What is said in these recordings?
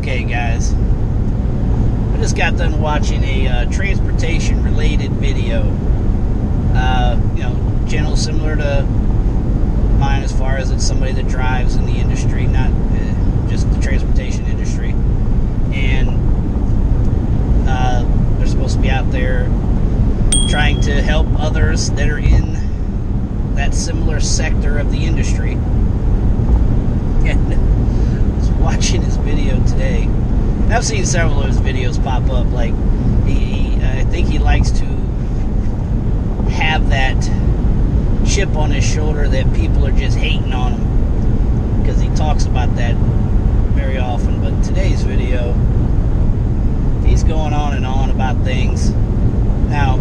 Okay, guys, I just got done watching a transportation related video. Channel similar to mine as far as it's somebody that drives in the industry, not just the transportation industry. And they're supposed to be out there trying to help others that are in that similar sector of the industry. And I was watching his video today, and I've seen several of his videos pop up. Like, I think he likes to have that chip on his shoulder that people are just hating on him, because he talks about that very often. But today's video, he's going on and on about things. Now,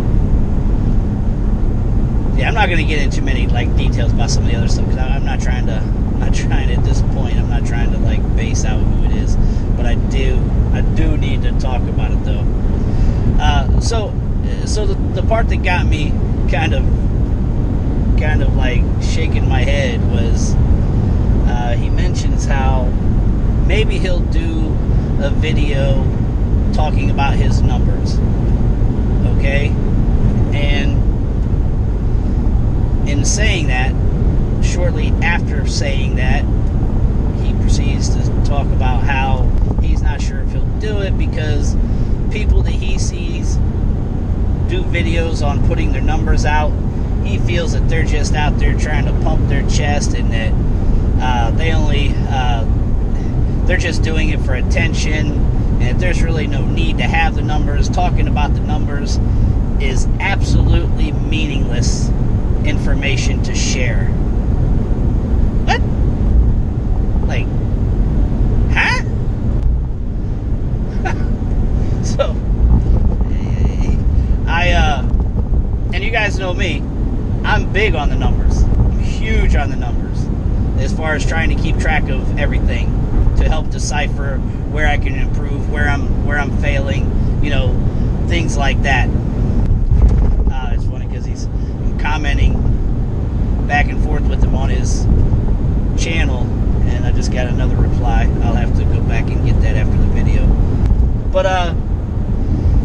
yeah, I'm not going to get into many details about some of the other stuff, because I'm not trying to at this point. I'm not trying to base out who it is, but I do need to talk about it though. So the part that got me kind of shaking my head was he mentions how maybe he'll do a video talking about his numbers, okay? And in saying that, shortly after saying that, he proceeds to talk about how he's not sure if he'll do it because people that he sees do videos on putting their numbers out, he feels that they're just out there trying to pump their chest, and that they're just doing it for attention, and there's really no need to have the numbers. Talking about the numbers is absolutely meaningless information to share. What? Huh? So, and you guys know me, I'm big on the numbers. I'm huge on the numbers, as far as trying to keep track of everything to help decipher where I can improve, where I'm failing, things like that. It's funny because I'm commenting back and forth with him on his channel, and I just got another reply. I'll have to go back and get that after the video. But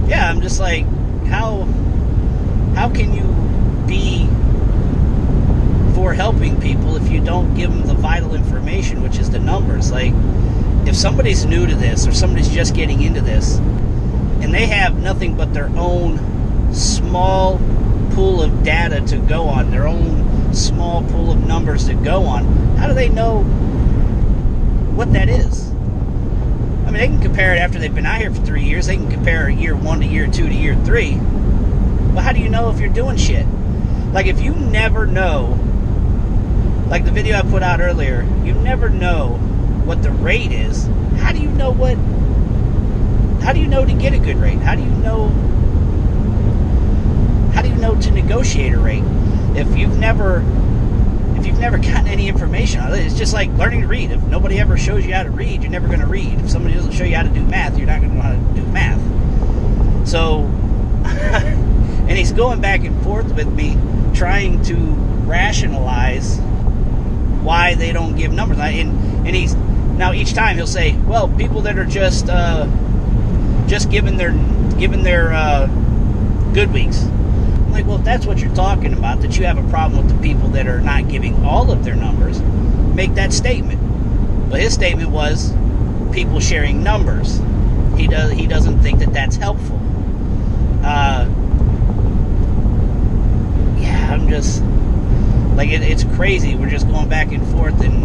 yeah, I'm just like, how can you be for helping people if you don't give them the vital information, which is the numbers? If somebody's new to this, or somebody's just getting into this, and they have nothing but their own small pool of data to go on, their own small pool of numbers to go on, how do they know what that is? I mean, they can compare it after they've been out here for 3 years. They can compare year 1 to year 2 to year 3. But how do you know if you're doing shit? If you never know, the video I put out earlier, you never know what the rate is. How do you know to get a good rate? How do you know to negotiate a rate if you've never gotten any information on it? It's just like learning to read. If nobody ever shows you how to read, you're never going to read. If somebody doesn't show you how to do math, you're not going to know how to do math. So and he's going back and forth with me, trying to rationalize why they don't give numbers. And he's now, each time he'll say, well, people that are just giving their good weeks. I'm like, well, if that's what you're talking about, that you have a problem with the people that are not giving all of their numbers, make that statement. But his statement was people sharing numbers. He doesn't think that that's helpful. Yeah, I'm just it's crazy. We're just going back and forth, and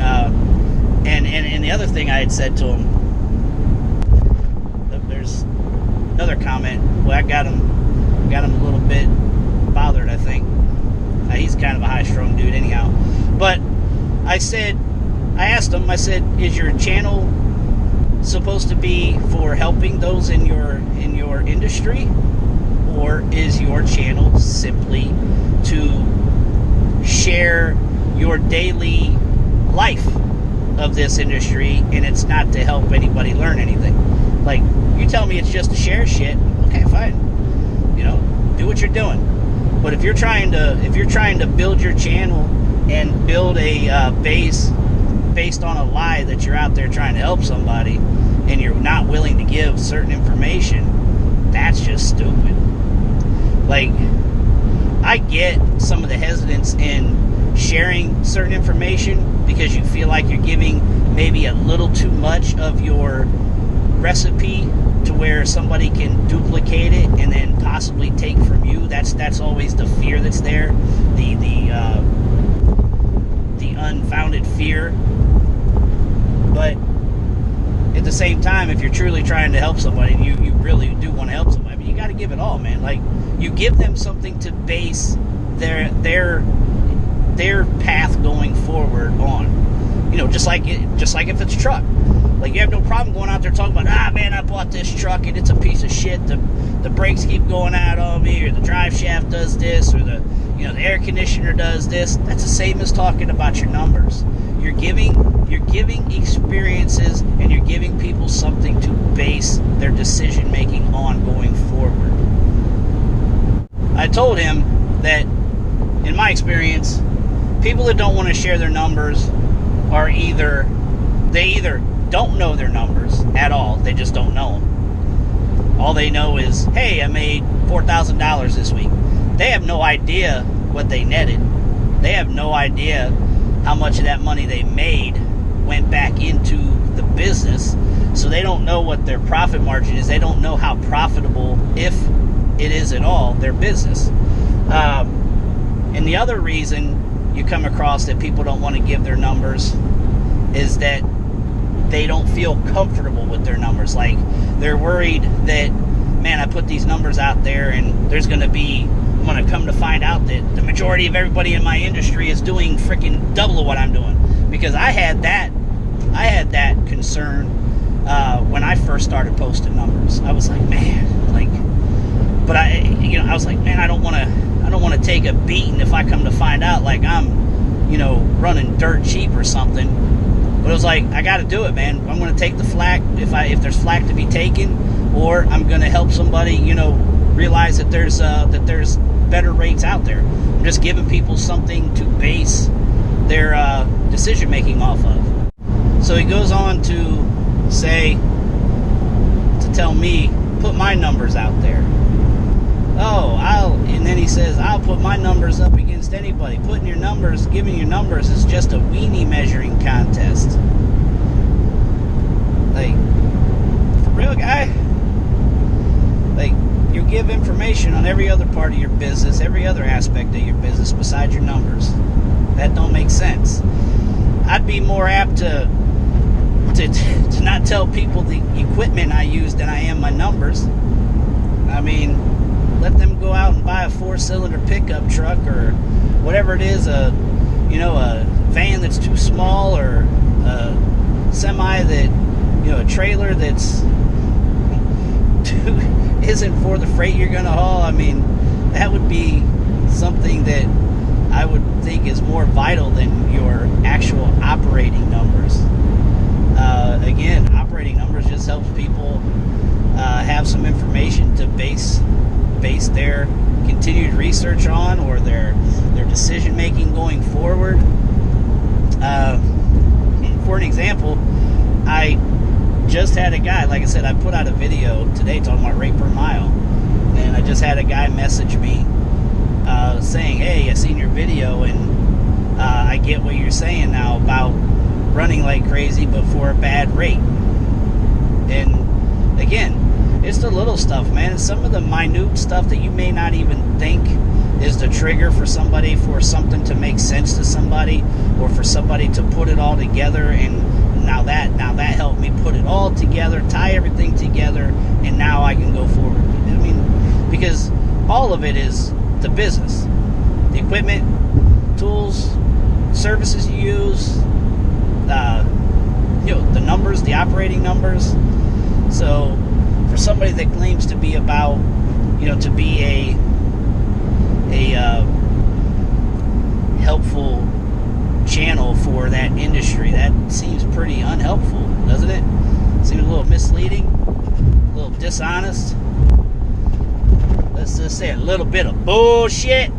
the other thing I had said to him, there's another comment. Well, I got him a little bit bothered, I think. He's kind of a high-strung dude anyhow. But I asked him, I said, is your channel supposed to be for helping those in your industry, or is your channel simply to share your daily life of this industry, and it's not to help anybody learn anything? You tell me it's just to share shit, okay, fine. Do what you're doing. But if you're trying to build your channel and build a base based on a lie that you're out there trying to help somebody, and you're not willing to give certain information, that's just stupid. Like, I get some of the hesitance in sharing certain information because you feel like you're giving maybe a little too much of your recipe to where somebody can duplicate it and then possibly take from you. That's always the fear that's there, the unfounded fear. But at the same time, if you're truly trying to help somebody, you really do want to help somebody, but you got to give it all, man. Like, you give them something to base their path going forward on. You know, just like if it's a truck. Like, you have no problem going out there talking about, man, I bought this truck and it's a piece of shit. The brakes keep going out on me, or the drive shaft does this, or the air conditioner does this. That's the same as talking about your numbers. You're giving experiences, and you're giving people something to base their decision making on going forward. I told him that, in my experience, people that don't want to share their numbers are either don't know their numbers at all. They just don't know them. All they know is, hey, I made $4,000 this week. They have no idea what they netted. They have no idea how much of that money they made went back into the business. So they don't know what their profit margin is. They don't know how profitable, if it is at all, their business. And the other reason you come across that people don't want to give their numbers is that they don't feel comfortable with their numbers. Like, they're worried that, man, I put these numbers out there and I'm going to come to find out that the majority of everybody in my industry is doing freaking double of what I'm doing. Because I had that concern when I first started posting numbers. I was like, man, I was like, man, I don't want to take a beating if I come to find out like I'm, running dirt cheap or something. But it was like, I got to do it, man. I'm going to take the flack if there's flack to be taken, or I'm going to help somebody, realize that there's better rates out there. I'm just giving people something to base their decision making off of. So he goes on to tell me, put my numbers out there. And then he says, I'll put my numbers up against anybody. Giving your numbers is just a weenie measuring contest. Like, for real, guy? Like, you give information on every other part of your business, every other aspect of your business besides your numbers. That don't make sense. I'd be more apt to not tell people the equipment I use than I am my numbers. I mean, let them go out and buy a 4-cylinder pickup truck or whatever it is, a van that's too small, or a semi that, a trailer that's isn't for the freight you're going to haul. I mean, that would be something that I would think is more vital than your actual operating numbers. Again, operating numbers just helps people have some information to base their continued research on, or their decision making going forward. For an example, I just had a guy, like I said, I put out a video today talking about rate per mile, and I just had a guy message me saying, hey, I seen your video, and I get what you're saying now about running like crazy but for a bad rate. And again, it's the little stuff, man. It's some of the minute stuff that you may not even think is the trigger for somebody, for something to make sense to somebody, or for somebody to put it all together. And now that helped me put it all together, tie everything together, and now I can go forward. I mean, because all of it is the business, the equipment, tools, services you use, the numbers, the operating numbers. So for somebody that claims to be about, to be a helpful channel for that industry, that seems pretty unhelpful, doesn't it? Seems a little misleading, a little dishonest. Let's just say a little bit of bullshit.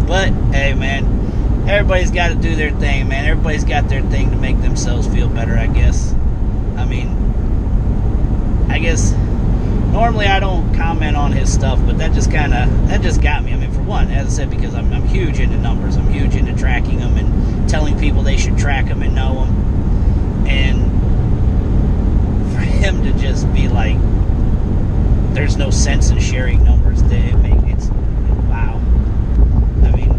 But hey, man, everybody's got to do their thing, man. Everybody's got their thing to make themselves feel better, I guess. stuff, but that just got me. I mean, for one, as I said, because I'm huge into numbers. I'm huge into tracking them and telling people they should track them and know them. And for him to just be like, there's no sense in sharing numbers, it's wow. I mean,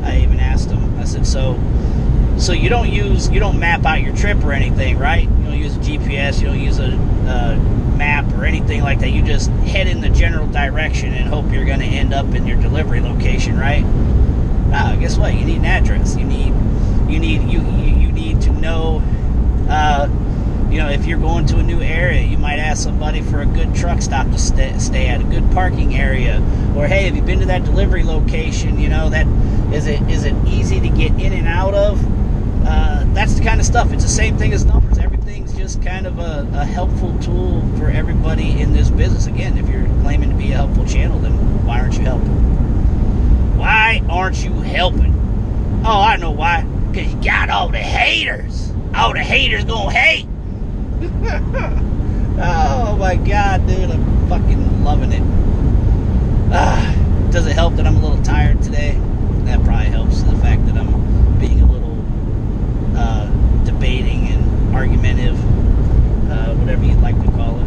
I even asked him, I said, so you don't map out your trip or anything, right? You don't use a GPS, you don't use a map or anything like that. You just head in the general direction and hope you're going to end up in your delivery location, right? Ah, guess what? You need an address. You need to know. If you're going to a new area, you might ask somebody for a good truck stop to stay at, a good parking area, or hey, have you been to that delivery location? That is it easy to get in and out of? That's the kind of stuff. It's the same thing as numbers. Everything's just kind of a helpful tool for everybody in this business. Again, if you're claiming to be a helpful channel, then why aren't you helping? Why aren't you helping? Oh, I know why. Because you got all the haters. All the haters gonna hate. Oh my God, dude, I'm fucking loving it. Does it help that I'm a little tired today? That probably helps. The fact that I'm being a little debating and argumentative, whatever you'd like to call it,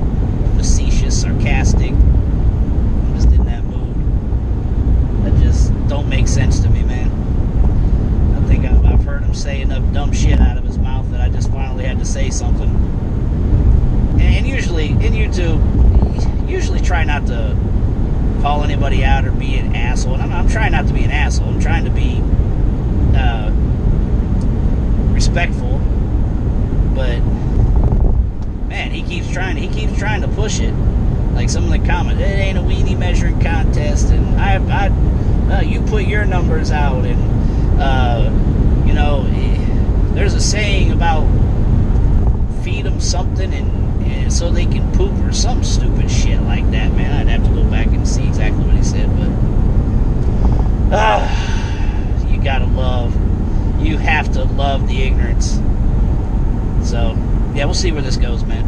facetious, sarcastic. I'm just in that mood. That just don't make sense to me, man. I think I've heard him say enough dumb shit out of his mouth that I just finally had to say something. And usually, in YouTube, usually try not to call anybody out or be an asshole. And I'm trying not to be an asshole. I'm trying to be respectful. But man, he keeps trying to push it. Like some of the comments, it ain't a weenie measuring contest, and you put your numbers out, and there's a saying about feed them something and so they can poop or some stupid shit like that, man. I'd have to go back and see exactly what he said, but you have to love the ignorance. So yeah, we'll see where this goes, man.